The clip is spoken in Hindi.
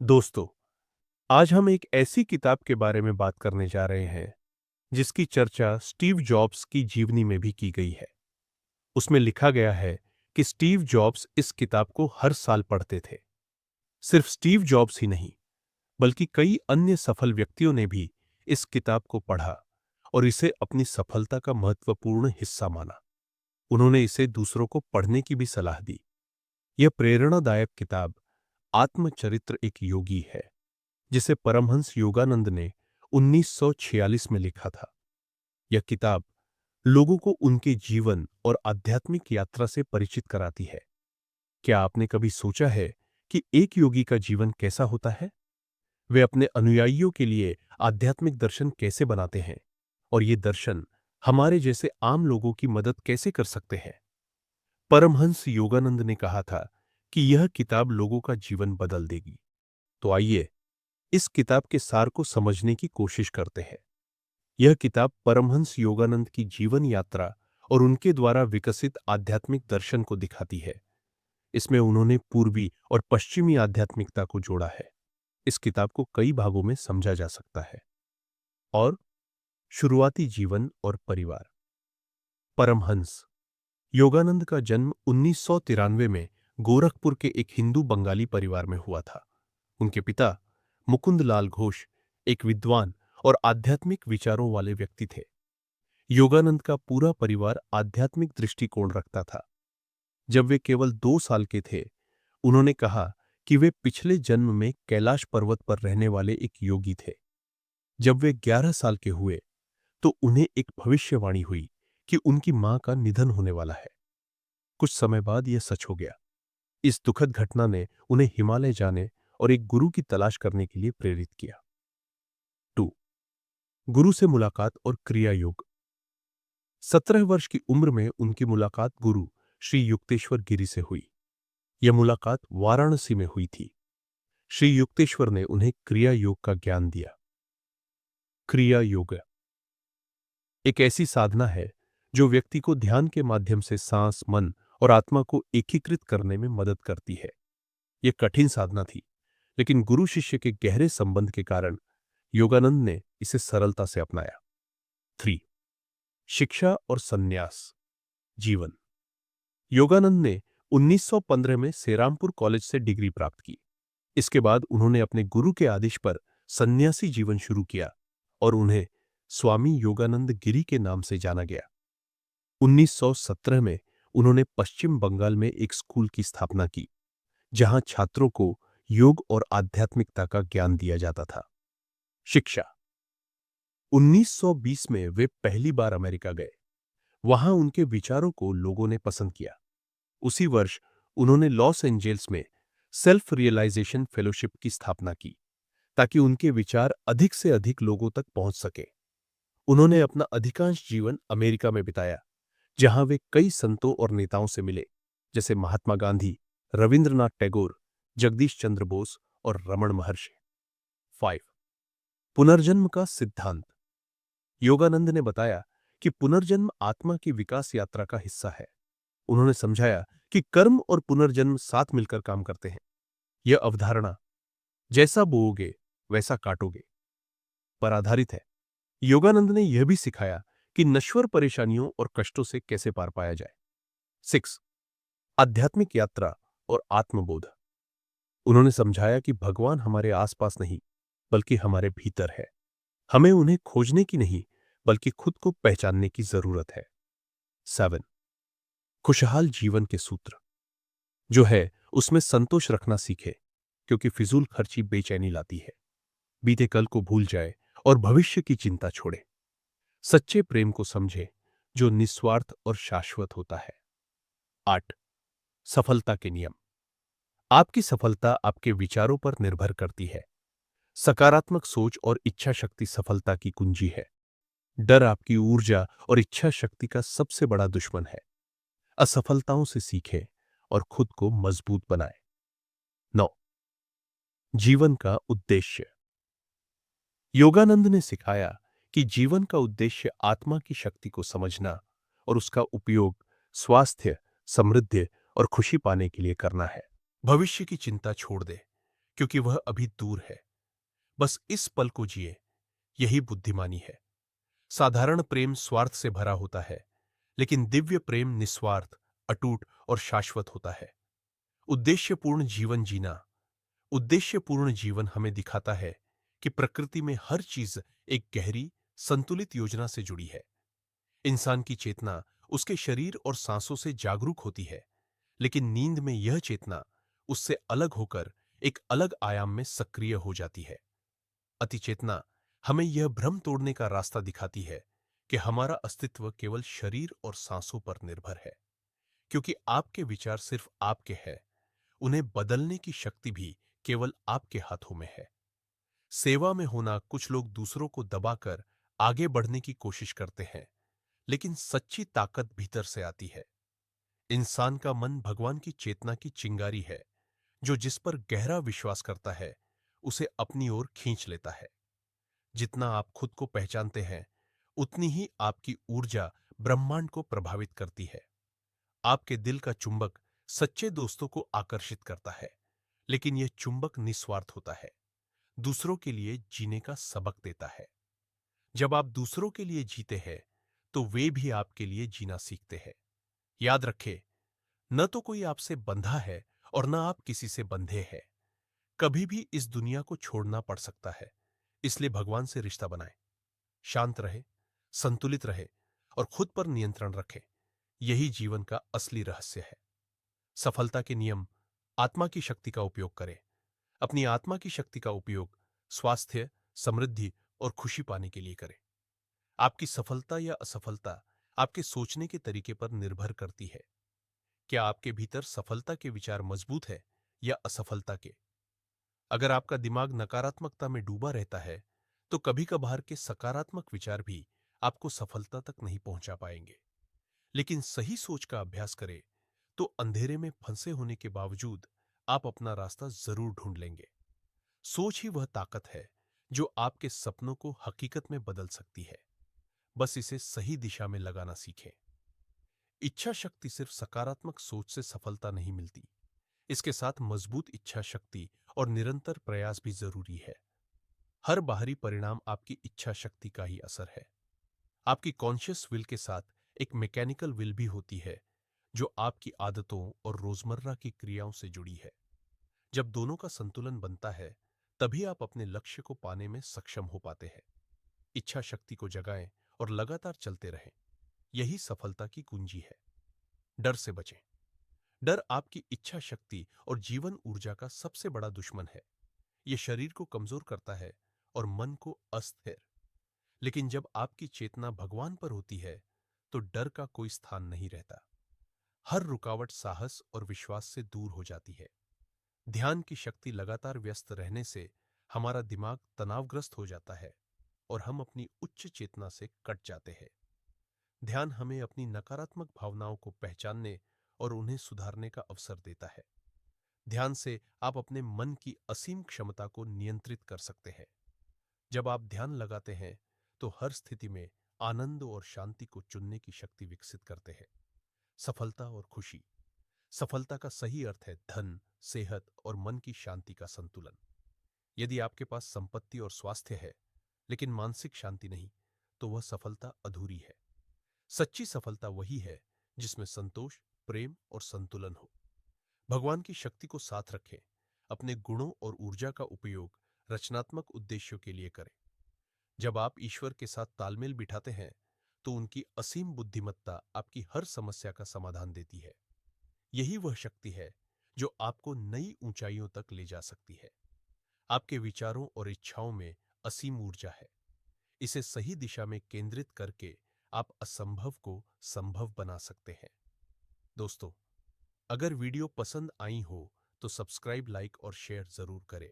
दोस्तों, आज हम एक ऐसी किताब के बारे में बात करने जा रहे हैं जिसकी चर्चा स्टीव जॉब्स की जीवनी में भी की गई है। उसमें लिखा गया है कि स्टीव जॉब्स इस किताब को हर साल पढ़ते थे। सिर्फ स्टीव जॉब्स ही नहीं, बल्कि कई अन्य सफल व्यक्तियों ने भी इस किताब को पढ़ा और इसे अपनी सफलता का महत्वपूर्ण हिस्सा माना। उन्होंने इसे दूसरों को पढ़ने की भी सलाह दी। यह प्रेरणादायक किताब आत्मचरित्र एक योगी है जिसे परमहंस योगानंद ने 1946 में लिखा था। यह किताब लोगों को उनके जीवन और आध्यात्मिक यात्रा से परिचित कराती है। क्या आपने कभी सोचा है कि एक योगी का जीवन कैसा होता है? वे अपने अनुयायियों के लिए आध्यात्मिक दर्शन कैसे बनाते हैं और ये दर्शन हमारे जैसे आम लोगों की मदद कैसे कर सकते हैं? परमहंस योगानंद ने कहा था कि यह किताब लोगों का जीवन बदल देगी। तो आइए इस किताब के सार को समझने की कोशिश करते हैं। यह किताब परमहंस योगानंद की जीवन यात्रा और उनके द्वारा विकसित आध्यात्मिक दर्शन को दिखाती है। इसमें उन्होंने पूर्वी और पश्चिमी आध्यात्मिकता को जोड़ा है। इस किताब को कई भागों में समझा जा सकता है। और शुरुआती जीवन और परिवार। परमहंस योगानंद का जन्म 1993 में गोरखपुर के एक हिंदू बंगाली परिवार में हुआ था। उनके पिता मुकुंदलाल घोष एक विद्वान और आध्यात्मिक विचारों वाले व्यक्ति थे। योगानंद का पूरा परिवार आध्यात्मिक दृष्टिकोण रखता था। जब वे केवल 2 साल के थे, उन्होंने कहा कि वे पिछले जन्म में कैलाश पर्वत पर रहने वाले एक योगी थे। जब वे 11 साल के हुए, तो उन्हें एक भविष्यवाणी हुई कि उनकी मां का निधन होने वाला है। कुछ समय बाद यह सच हो गया। इस दुखद घटना ने उन्हें हिमालय जाने और एक गुरु की तलाश करने के लिए प्रेरित किया। 2. गुरु से मुलाकात और क्रिया योग। 17 वर्ष की उम्र में उनकी मुलाकात गुरु श्री युक्तेश्वर गिरी से हुई। यह मुलाकात वाराणसी में हुई थी। श्री युक्तेश्वर ने उन्हें क्रिया योग का ज्ञान दिया। क्रिया योग एक ऐसी साधना है जो व्यक्ति को ध्यान के माध्यम से सांस, मन और आत्मा को एकीकृत करने में मदद करती है। यह कठिन साधना थी, लेकिन गुरु शिष्य के गहरे संबंध के कारण योगानंद ने इसे सरलता से अपनाया। 3. शिक्षा और संन्यास जीवन। योगानंद ने 1915 में सेरामपुर कॉलेज से डिग्री प्राप्त की। इसके बाद उन्होंने अपने गुरु के आदेश पर सन्यासी जीवन शुरू किया और उन्हें स्वामी योगानंद गिरी के नाम से जाना गया। 1917 में उन्होंने पश्चिम बंगाल में एक स्कूल की स्थापना की, जहां छात्रों को योग और आध्यात्मिकता का ज्ञान दिया जाता था। शिक्षा 1920 में वे पहली बार अमेरिका गए। वहां उनके विचारों को लोगों ने पसंद किया। उसी वर्ष उन्होंने लॉस एंजेल्स में सेल्फ रियलाइजेशन फेलोशिप की स्थापना की, ताकि उनके विचार अधिक से अधिक लोगों तक पहुंच सके। उन्होंने अपना अधिकांश जीवन अमेरिका में बिताया, जहां वे कई संतों और नेताओं से मिले, जैसे महात्मा गांधी, रविंद्रनाथ टैगोर, जगदीश चंद्र बोस और रमण महर्षि। 5. पुनर्जन्म का सिद्धांत। योगानंद ने बताया कि पुनर्जन्म आत्मा की विकास यात्रा का हिस्सा है। उन्होंने समझाया कि कर्म और पुनर्जन्म साथ मिलकर काम करते हैं। यह अवधारणा जैसा बोओगे वैसा काटोगे पर आधारित है। योगानंद ने यह भी सिखाया कि नश्वर परेशानियों और कष्टों से कैसे पार पाया जाए। 6. आध्यात्मिक यात्रा और आत्मबोध। उन्होंने समझाया कि भगवान हमारे आसपास नहीं, बल्कि हमारे भीतर है। हमें उन्हें खोजने की नहीं, बल्कि खुद को पहचानने की जरूरत है। 7. खुशहाल जीवन के सूत्र जो है उसमें संतोष रखना सीखे, क्योंकि फिजूल खर्ची बेचैनी लाती है। बीते कल को भूल जाए और भविष्य की चिंता छोड़े। सच्चे प्रेम को समझे जो निस्वार्थ और शाश्वत होता है। 8. सफलता के नियम। आपकी सफलता आपके विचारों पर निर्भर करती है। सकारात्मक सोच और इच्छा शक्ति सफलता की कुंजी है। डर आपकी ऊर्जा और इच्छा शक्ति का सबसे बड़ा दुश्मन है। असफलताओं से सीखें और खुद को मजबूत बनाएं। 9. जीवन का उद्देश्य। योगानंद ने सिखाया कि जीवन का उद्देश्य आत्मा की शक्ति को समझना और उसका उपयोग स्वास्थ्य, समृद्धि और खुशी पाने के लिए करना है। भविष्य की चिंता छोड़ दे, क्योंकि वह अभी दूर है। बस इस पल को जिए, यही बुद्धिमानी है। साधारण प्रेम स्वार्थ से भरा होता है, लेकिन दिव्य प्रेम निस्वार्थ, अटूट और शाश्वत होता है। उद्देश्यपूर्ण जीवन जीना। उद्देश्यपूर्ण जीवन हमें दिखाता है कि प्रकृति में हर चीज एक गहरी, संतुलित योजना से जुड़ी है। इंसान की चेतना उसके शरीर और सांसों से जागरूक होती है, लेकिन नींद में यह चेतना उससे अलग होकर एक अलग आयाम में सक्रिय हो जाती है। अतिचेतना हमें यह भ्रम तोड़ने का रास्ता दिखाती है कि हमारा अस्तित्व केवल शरीर और सांसों पर निर्भर है, क्योंकि आपके विचार सिर्फ आपके हैं। उन्हें बदलने की शक्ति भी केवल आपके हाथों में है। सेवा में होना। कुछ लोग दूसरों को दबाकर आगे बढ़ने की कोशिश करते हैं, लेकिन सच्ची ताकत भीतर से आती है। इंसान का मन भगवान की चेतना की चिंगारी है, जो जिस पर गहरा विश्वास करता है उसे अपनी ओर खींच लेता है। जितना आप खुद को पहचानते हैं, उतनी ही आपकी ऊर्जा ब्रह्मांड को प्रभावित करती है। आपके दिल का चुंबक सच्चे दोस्तों को आकर्षित करता है, लेकिन यह चुंबक निस्वार्थ होता है, दूसरों के लिए जीने का सबक देता है। जब आप दूसरों के लिए जीते हैं, तो वे भी आपके लिए जीना सीखते हैं। याद रखें, न तो कोई आपसे बंधा है और न आप किसी से बंधे हैं। कभी भी इस दुनिया को छोड़ना पड़ सकता है, इसलिए भगवान से रिश्ता बनाएं। शांत रहे, संतुलित रहे और खुद पर नियंत्रण रखें। यही जीवन का असली रहस्य है। सफलता के नियम। आत्मा की शक्ति का उपयोग करें। अपनी आत्मा की शक्ति का उपयोग स्वास्थ्य, समृद्धि और खुशी पाने के लिए करें। आपकी सफलता या असफलता आपके सोचने के तरीके पर निर्भर करती है। क्या आपके भीतर सफलता के विचार मजबूत है या असफलता के? अगर आपका दिमाग नकारात्मकता में डूबा रहता है, तो कभी कभार के सकारात्मक विचार भी आपको सफलता तक नहीं पहुंचा पाएंगे। लेकिन सही सोच का अभ्यास करें तो अंधेरे में फंसे होने के बावजूद आप अपना रास्ता जरूर ढूंढ लेंगे। सोच ही वह ताकत है जो आपके सपनों को हकीकत में बदल सकती है। बस इसे सही दिशा में लगाना सीखें। इच्छा शक्ति सिर्फ सकारात्मक सोच से सफलता नहीं मिलती। इसके साथ मजबूत इच्छा शक्ति और निरंतर प्रयास भी जरूरी है। हर बाहरी परिणाम आपकी इच्छा शक्ति का ही असर है। आपकी कॉन्शियस विल के साथ एक मैकेनिकल विल भी होती है, जो आपकी आदतों और रोजमर्रा की क्रियाओं से जुड़ी है। जब दोनों का संतुलन बनता है, तभी आप अपने लक्ष्य को पाने में सक्षम हो पाते हैं। इच्छा शक्ति को जगाएं और लगातार चलते रहें। यही सफलता की कुंजी है। डर से बचें। डर आपकी इच्छा शक्ति और जीवन ऊर्जा का सबसे बड़ा दुश्मन है। यह शरीर को कमजोर करता है और मन को अस्थिर। लेकिन जब आपकी चेतना भगवान पर होती है, तो डर का कोई स्थान नहीं रहता। हर रुकावट साहस और विश्वास से दूर हो जाती है। ध्यान की शक्ति। लगातार व्यस्त रहने से हमारा दिमाग तनावग्रस्त हो जाता है और हम अपनी उच्च चेतना से कट जाते हैं। ध्यान हमें अपनी नकारात्मक भावनाओं को पहचानने और उन्हें सुधारने का अवसर देता है। ध्यान से आप अपने मन की असीम क्षमता को नियंत्रित कर सकते हैं। जब आप ध्यान लगाते हैं, तो हर स्थिति में आनंद और शांति को चुनने की शक्ति विकसित करते हैं। सफलता और खुशी। सफलता का सही अर्थ है धन, सेहत और मन की शांति का संतुलन। यदि आपके पास संपत्ति और स्वास्थ्य है, लेकिन मानसिक शांति नहीं, तो वह सफलता अधूरी है। सच्ची सफलता वही है जिसमें संतोष, प्रेम और संतुलन हो। भगवान की शक्ति को साथ रखें। अपने गुणों और ऊर्जा का उपयोग रचनात्मक उद्देश्यों के लिए करें। जब आप ईश्वर के साथ तालमेल बिठाते हैं, तो उनकी असीम बुद्धिमत्ता आपकी हर समस्या का समाधान देती है। यही वह शक्ति है जो आपको नई ऊंचाइयों तक ले जा सकती है। आपके विचारों और इच्छाओं में असीम ऊर्जा है। इसे सही दिशा में केंद्रित करके आप असंभव को संभव बना सकते हैं। दोस्तों, अगर वीडियो पसंद आई हो तो सब्सक्राइब, लाइक और शेयर जरूर करें।